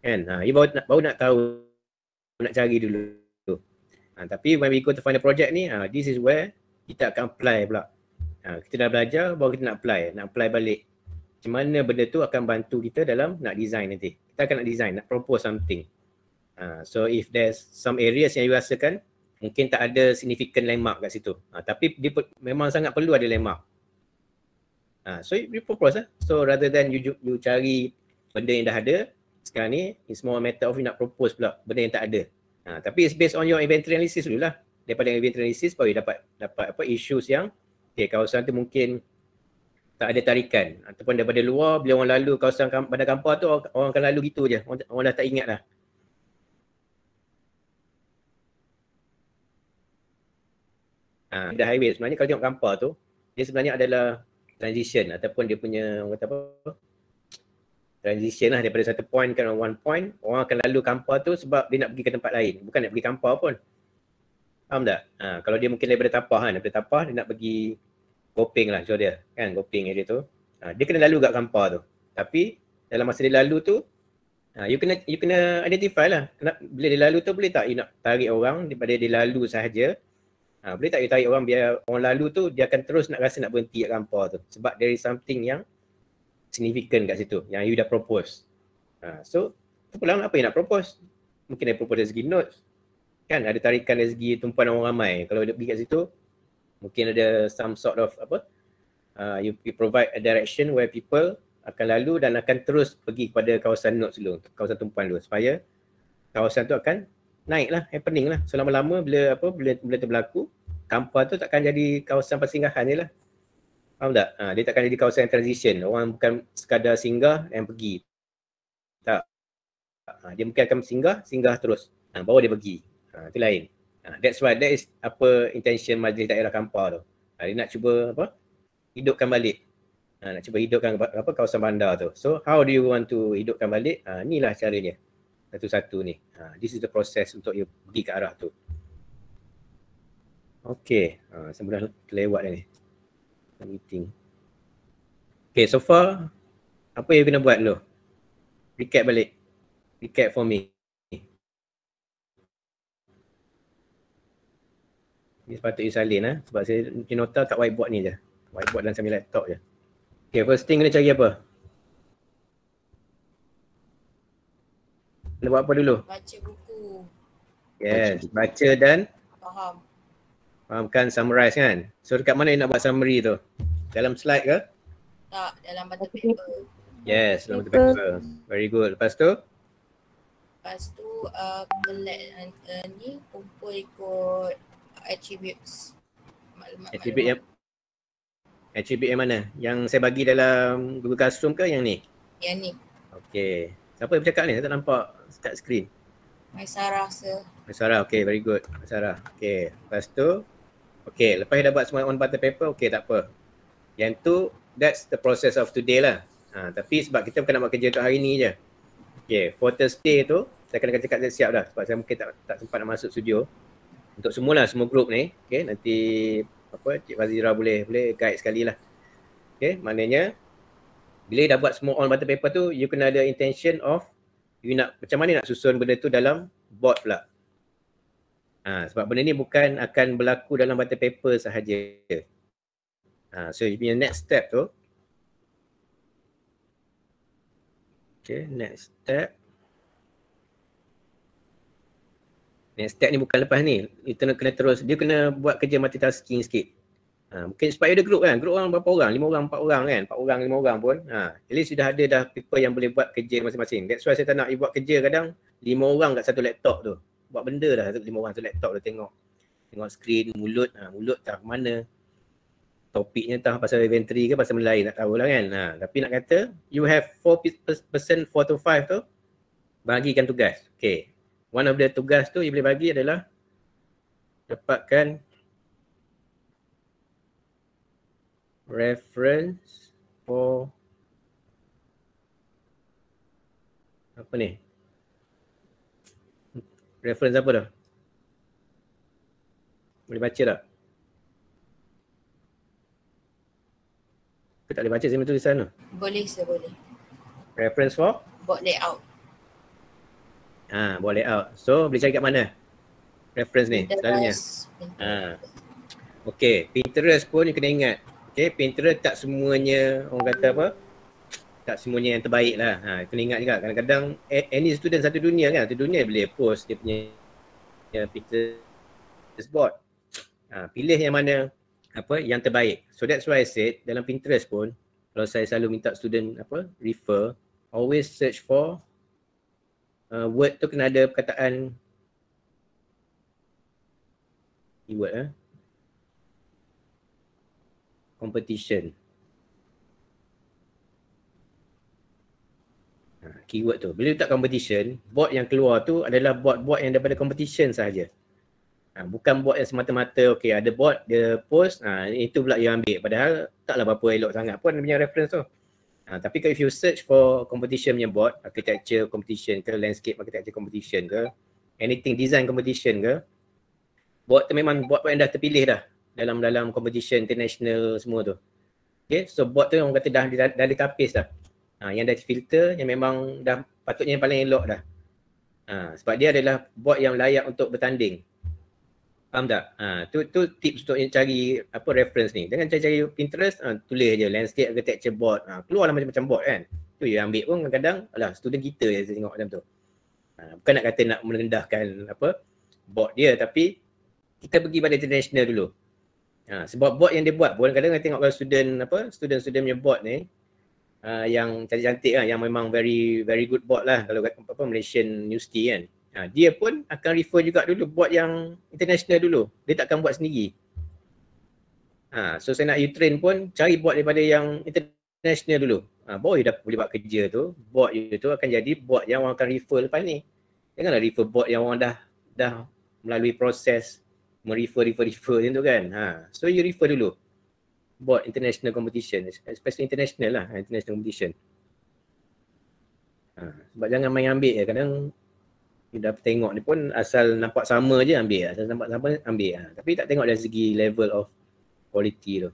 Kan? You baru nak tahu, nak cari dulu. Tapi when we go to find the project ni, this is where kita akan apply pula. Kita dah belajar, baru kita nak apply balik. Macam mana benda tu akan bantu kita dalam nak design nanti. Kita akan nak design, nak propose something. So if there's some areas yang you rasakan, mungkin tak ada significant landmark kat situ. Tapi dia memang sangat perlu ada landmark. So you propose lah. So rather than you cari benda yang dah ada, sekarang ni it's more a matter of you nak propose pula benda yang tak ada. Tapi it's based on your inventory analysis dulu lah. Daripada inventory analysis baru dapat issues yang kawasan tu mungkin tak ada tarikan, ataupun daripada luar bila orang lalu kawasan bandar kampar tu orang akan lalu gitu je. Orang dah tak ingat dah. The highway sebenarnya kalau tengok kampar tu, dia sebenarnya adalah transition ataupun dia punya orang kata apa? Transition lah daripada satu point ke one point, orang akan lalu kampar tu sebab dia nak pergi ke tempat lain, bukan nak pergi kampar pun. Faham tak? Kalau dia mungkin daripada Tapah dia nak pergi Gopeng lah, so dia kan Gopeng area tu. Dia kena lalu kat kampar tu. Tapi dalam masa dia lalu tu, you kena identify lah. Bila dia lalu tu boleh tak you nak tarik orang daripada dia lalu sahaja. Boleh tak you tarik orang biar orang lalu tu dia akan terus nak rasa nak berhenti kat kampar tu. Sebab there is something yang significant kat situ yang you dah propose. So pulang apa you nak propose? Mungkin dia propose dari segi notes. Kan ada tarikan dari segi tumpuan orang ramai. Kalau dia pergi kat situ mungkin ada some sort of you provide a direction where people akan lalu dan akan terus pergi kepada kawasan notes dulu, kawasan tumpuan dulu supaya kawasan tu akan naik lah, happening lah. So lama-lama bila tu berlaku, kampar tu takkan jadi kawasan persinggahan je lah. Faham tak? Dia takkan jadi kawasan transition. Orang bukan sekadar singgah dan pergi. Tak. Dia mungkin akan singgah terus. Baru dia pergi. Itu lain. That's why that is apa intention Majlis Daerah Kampar tu. Dia nak cuba hidupkan balik. Nak cuba hidupkan kawasan bandar tu. So how do you want to hidupkan balik? Inilah caranya. Satu-satu ni. This is the process untuk you pergi ke arah tu. Okay. Saya dah terlewat dah ni. Meeting. Okay, so far apa yang kena buat dulu? Recap balik. Recap for me. Ni sepatut you salin sebab saya nota kat whiteboard ni je. Whiteboard dan sambil laptop je. Okay, first thing kena cari apa? Kena buat apa dulu? Baca buku. Yes, baca dan Faham. fahamkan, summarize kan? So dekat mana you nak buat summary tu? Dalam slide ke? Tak, dalam batu paper. Yes, dalam paper. Very good. Lepas tu? Lepas tu collect ni kumpul ikut attributes. Attribute yang mana? Yang saya bagi dalam Google Classroom ke yang ni? Yang ni. Okay. Siapa yang bercakap ni? Saya tak nampak start screen. Maisarah sir. Sarah, okay, very good. Sarah, okay. Lepas tu, okay, lepas dah buat semua on button paper, okay, tak apa. Yang tu, that's the process of today lah. Tapi sebab kita bukan nak buat kerja untuk hari ni je. Okay, for Thursday tu, saya akan cakap siap dah. Sebab saya mungkin tak sempat nak masuk studio. Untuk semualah, semua group ni, okay, nanti Cik Fazira boleh guide sekali lah. Okay, maknanya, bila dah buat semua on button paper tu, you kena ada intention of, you nak, macam mana nak susun benda tu dalam board pula. Sebab benda ni bukan akan berlaku dalam button paper sahaja. So you punya next step tu. Okay, next step. Next step ni bukan lepas ni. Kita kena terus, dia kena buat kerja multitasking sikit. Mungkin sebab ada group kan. Group orang berapa orang? 5 orang, 4 orang kan? 4 orang, 5 orang pun. At least sudah ada dah people yang boleh buat kerja masing-masing. That's why saya tak nak you buat kerja kadang 5 orang kat satu laptop tu. Buat benda dah 5 orang satu laptop tu tengok screen, mulut tak mana. Topiknya tak pasal inventory ke pasal benda lain, tak tahulah kan. Tapi nak kata you have 4 to 5 tu bagikan tugas. Okay. One of the tugas tu you boleh bagi adalah dapatkan reference for apa ni? Reference apa dah? Boleh baca tak? Aku tak boleh baca saya tulisan tu. Boleh sir, boleh. Reference for? Board layout. Board layout. So boleh cari kat mana? Reference ni selalunya. Okay, Pinterest pun you kena ingat. Okay, Pinterest tak semuanya orang kata apa? Tak semuanya yang terbaik lah. Kena ingat juga kadang-kadang any student satu dunia kan, satu dunia boleh post dia punya Pinterest board. Pilih yang mana yang terbaik. So that's why I said dalam Pinterest pun kalau saya selalu minta student refer, always search for word tu kena ada perkataan keyword competition. Keyword tu. Bila letak competition, board yang keluar tu adalah board-board yang daripada competition sahaja. Bukan board yang semata-mata okay ada board dia post, itu pula yang ambil. Padahal taklah berapa elok sangat pun dia punya reference tu. Tapi kalau if you search for competition punya board, architecture competition ke, landscape architecture competition ke, anything design competition ke, board tu memang board yang dah terpilih dah dalam competition international semua tu. Okay, so board tu orang kata dah ditapis dah. Yang dah filter, yang memang dah patutnya yang paling elok dah. Sebab dia adalah bot yang layak untuk bertanding. Faham tak? Tu tips untuk cari reference ni. Jangan cari Pinterest, tulis je landscape architecture board. Keluarlah macam-macam board kan. Tu yang ambil pun kadang-kadang student kita je tengok macam tu. Bukan nak kata nak merendahkan board dia, tapi kita pergi pada international dulu. Sebab board yang dia buat pun kadang-kadang tengok kalau student punya board ni yang cantik-cantik lah, yang memang very very good board lah kalau Malaysian University kan. Dia pun akan refer juga dulu buat yang international dulu. Dia takkan buat sendiri. So saya nak you train pun cari buat daripada yang international dulu. Baru you dah boleh buat kerja tu. Buat you tu akan jadi buat yang orang akan refer lepas ni. Janganlah refer buat yang orang dah melalui proses refer macam tu kan. So you refer dulu buat international competition, especially international lah, international competition. Sebab jangan main ambil je. Kadang you dah tengok ni pun asal nampak sama je ambil. Asal nampak sama ambil. Tapi tak tengok dari segi level of quality tu.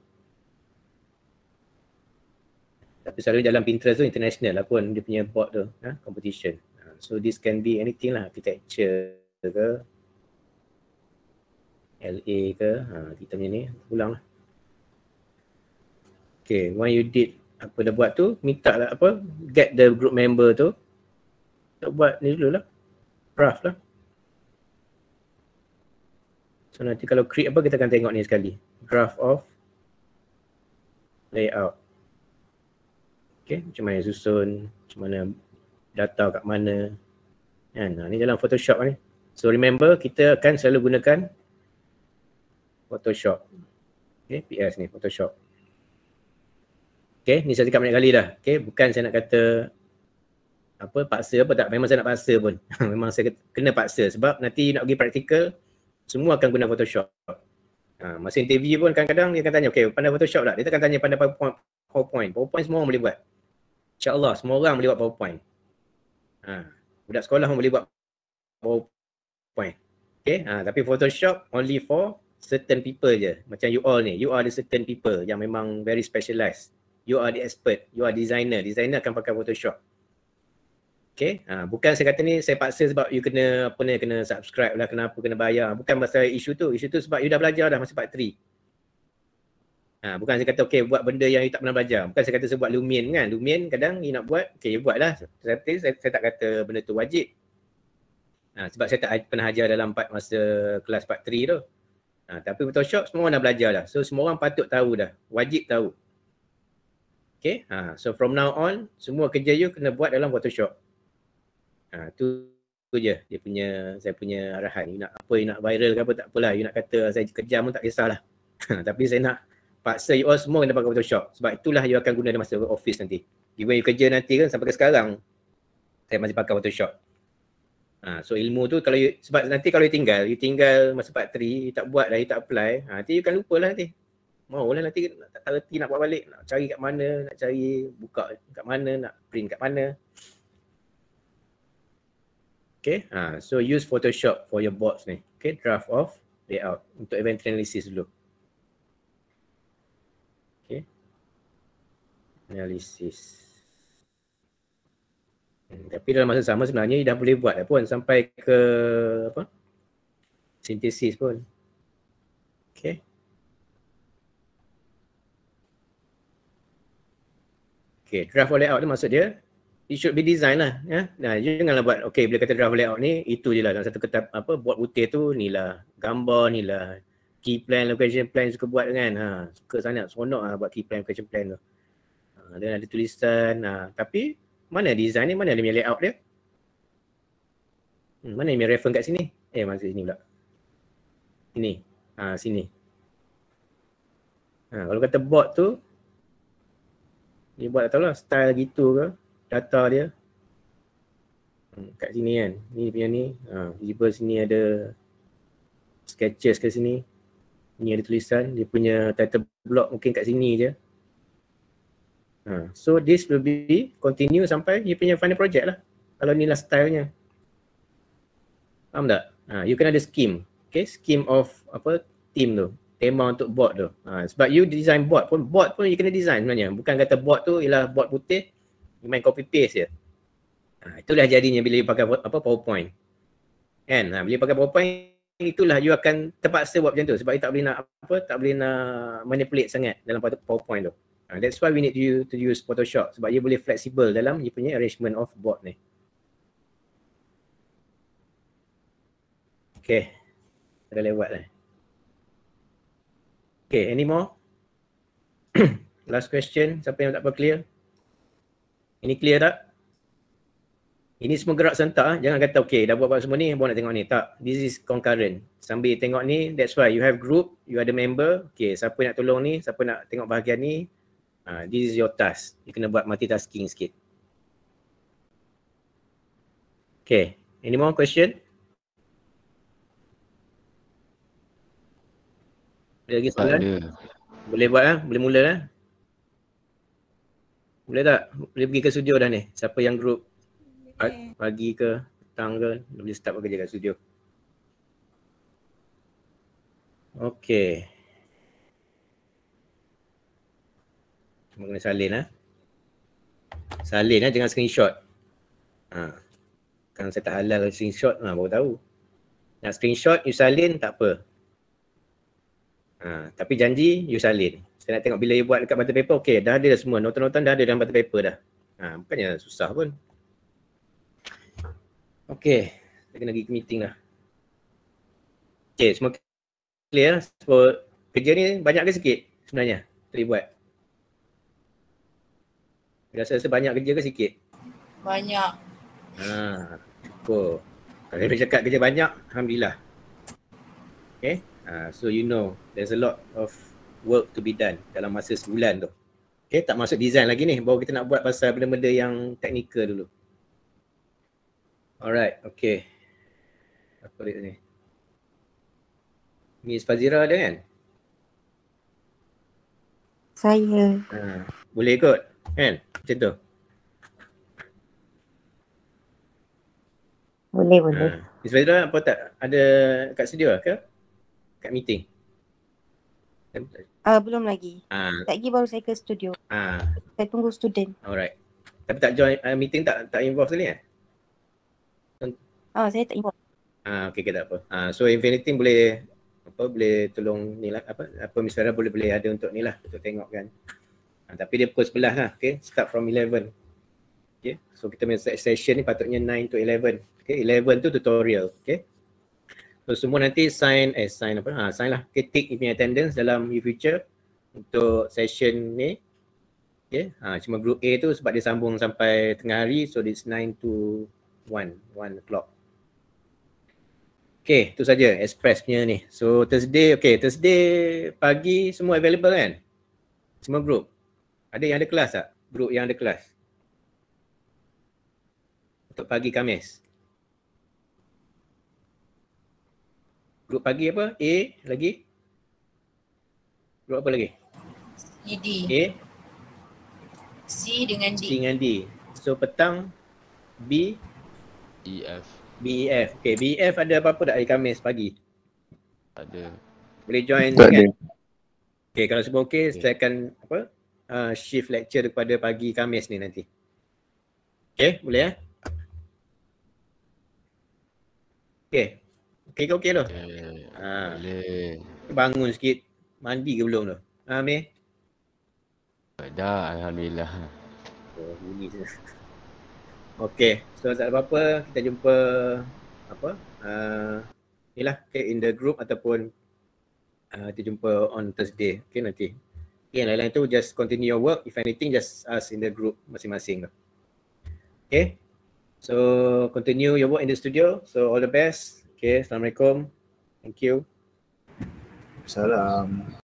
Tapi selalu dalam Pinterest tu international lah pun dia punya board tu, competition. So this can be anything lah, architecture ke, LA ke, kita punya ni, ulang lah. Okay, when you did dah buat tu, minta lah get the group member tu, untuk buat ni dulu lah. Draft lah. So nanti kalau create kita akan tengok ni sekali. Draft of layout. Okay, macam mana susun, macam mana data kat mana. Ni dalam Photoshop ni. So remember kita akan selalu gunakan Photoshop. Okay, PS ni Photoshop. Okay, ni saya cakap banyak kali dah. Okay, bukan saya nak kata paksa tak, memang saya nak paksa pun. Memang saya kena paksa sebab nanti nak pergi praktikal semua akan guna Photoshop. Masa interview pun kadang-kadang dia akan tanya, okay, pandai Photoshop tak? Dia akan tanya pandai PowerPoint. PowerPoint semua orang boleh buat. InsyaAllah semua orang boleh buat PowerPoint. Budak sekolah pun boleh buat PowerPoint. Okay, tapi Photoshop only for certain people je. Macam you all ni, you are the certain people yang memang very specialized. You are the expert, you are designer. Designer akan pakai Photoshop. Okay, bukan saya kata ni saya paksa sebab you kena kena subscribe lah, kenapa kena bayar. Bukan pasal isu tu sebab you dah belajar dah masa part 3. Bukan saya kata okay buat benda yang you tak pernah belajar. Bukan saya kata saya buat Lumion kan. Lumion kadang you nak buat, okay you buat lah. Tapi saya tak kata benda tu wajib. Sebab saya tak pernah ajar dalam masa kelas part 3 tu. Tapi Photoshop semua orang dah belajar dah. So semua orang patut tahu dah. Wajib tahu. Okay, so from now on semua kerja you kena buat dalam Photoshop. Tu je saya punya arahan. You nak you nak viral ke apa tak apalah. You nak kata saya kejam pun tak kisahlah. Tapi saya nak paksa you all semua kena pakai Photoshop. Sebab itulah you akan guna masa office nanti. Even you kerja nanti kan sampai ke sekarang saya masih pakai Photoshop. So ilmu tu sebab nanti kalau you tinggal masa part 3, you tak buat dah, you tak apply, nanti you akan lupa lah nanti. Maulah nanti tak reti nak buat balik, nak cari kat mana, nak cari buka kat mana, nak print kat mana. Okay, so use Photoshop for your boards ni. Okay, draft of layout untuk event analysis dulu. Okay, analysis. Tapi dalam masa sama sebenarnya dah boleh buat dah pun sampai ke sintesis pun. Okay. Okay, draft of layout tu maksud dia it should be design lah, ya. Janganlah buat okay bila kata draft layout ni itu je lah dalam satu kertas buat putih tu ni lah gambar, ni lah key plan, location plan suka buat kan. Suka sangat, seronok lah buat key plan, location plan tu. Dan ada tulisan, tapi mana design ni, mana dia punya layout dia? Mana dia punya reference kat sini? Masih sini pula. Sini. Sini. Kalau kata board tu, dia buat tak tahulah style gitu ke, data dia. Kat sini kan, ni punya ni. Tiba sini ada sketches kat sini. Ni ada tulisan, dia punya title block mungkin kat sini je. So this will be continue sampai you punya final project lah. Kalau ni lah stylenya. Faham tak? You kena ada scheme. Okay, scheme of theme tu. Tema untuk board tu. Sebab you design board pun you kena design sebenarnya. Bukan kata board tu ialah board putih, You main copy paste je. Itulah jadinya bila you pakai PowerPoint. Kan? Bila pakai PowerPoint, itulah you akan terpaksa buat macam tu sebab you tak boleh nak manipulate sangat dalam PowerPoint tu. That's why we need you to use Photoshop sebab you boleh flexible dalam you punya arrangement of board ni. Okay. Dah lewat dah. Okay, any more? Last question, siapa yang tak apa clear? Ini clear tak? Ini semua gerak serentak, jangan kata okay dah buat semua ni, baru nak tengok ni. Tak, this is concurrent. Sambil tengok ni, that's why you have group, you ada member. Okay, siapa nak tolong ni, siapa nak tengok bahagian ni. This is your task. You kena buat multitasking sikit. Okay, any more question? Ada lagi soalan? Ada. Boleh buat lah, boleh mula lah. Boleh tak? Boleh pergi ke studio dah ni. Siapa yang group pagi ke petang ke, boleh start bekerja kat studio. Okay. Cuma kena salin lah. Salin lah, jangan screenshot. Kan saya tak halal screenshot, baru tahu. Nak screenshot, you salin tak apa. Tapi janji you salin. Saya nak tengok bila you buat dekat butter paper, okay, dah ada dah semua. Notan-notan dah ada dalam butter paper dah. Bukannya susah pun. Okay, saya kena pergi ke meeting lah. Okay, semua clear. So, kerja ni banyak ke sikit sebenarnya untuk you buat? Rasa banyak kerja ke sikit? Banyak. Cukup. Kalau dia cakap kerja banyak, Alhamdulillah. Okay, so you know there's a lot of work to be done dalam masa sebulan tu. Okay, tak masuk design lagi ni. Baru kita nak buat pasal benda-benda yang teknikal dulu. Alright, okay. Apa dia ni? Miss Fazira ada kan? Saya. Boleh ikut kan? Macam tu. Boleh. Miss Fazira apa tak? Ada kat studio ke? Kat meeting? Belum lagi. Tak lagi baru saya ke studio. Saya tunggu student. Alright. Tapi tak join meeting, tak involve sekali kan? Saya tak involve. Okay, tak apa. So if anything boleh tolong ni lah, apa Miss Farah boleh ada untuk ni lah, untuk tengok kan. Tapi dia pukul 11 lah, okay, start from 11. Okay, so kita punya session ni patutnya 9 to 11. Okay, 11 tu tutorial, okay. So semua nanti sign lah, okay, tick you punya attendance dalam eFuture untuk session ni. Okay, cuma group A tu sebab dia sambung sampai tengah hari, so it's 9 to 1 o'clock. Okay, tu saja Express punya ni. So Thursday pagi semua available kan? Semua group. Ada yang ada kelas tak? Group yang ada kelas? Untuk pagi Khamis. Group pagi apa? A lagi? Group apa lagi? ED. A, C dengan D. C dengan D. So petang B, EF. BEF. Okay, BEF ada apa-apa tak hari Khamis pagi? Ada. Boleh join Tak kan? ada. Okay, kalau semua okay, saya akan shift lecture kepada pagi Khamis ni nanti. Okay, boleh ya? Okay. Okay loh. Boleh. Bangun sikit. Mandi ke belum tu? Amir? Dah, Alhamdulillah. Oh, bunyi je. Okay, so tak ada apa-apa. Kita jumpa ni lah, okay, in the group ataupun kita jumpa on Thursday. Okay, nanti. Okay, yang lain-lain tu just continue your work. If anything, just ask in the group masing-masing. Okay, so continue your work in the studio. So all the best. Okay, Assalamualaikum. Thank you. Salam.